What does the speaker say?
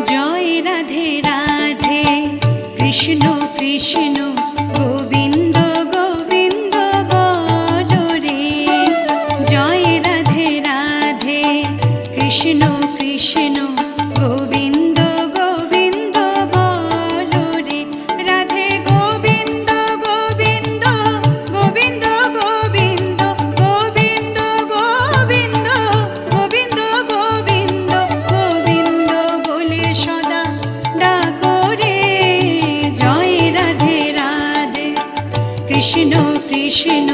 জয় রাধে রাধে কৃষ্ণ কৃষ্ণ গোবিন্দ গোবিন্দ বলো রে। জয় রাধে রাধে কৃষ্ণ কৃষ্ণ গোবিন্দ গোবিন্দ বলো রে। রাধে গোবিন্দ গোবিন্দ গোবিন্দ গোবিন্দ গোবিন্দ গোবিন্দ গোবিন্দ গোবিন্দ গোবিন্দ বলে সদা ডাকো রে। জয় রাধে রাধে কৃষ্ণ কৃষ্ণ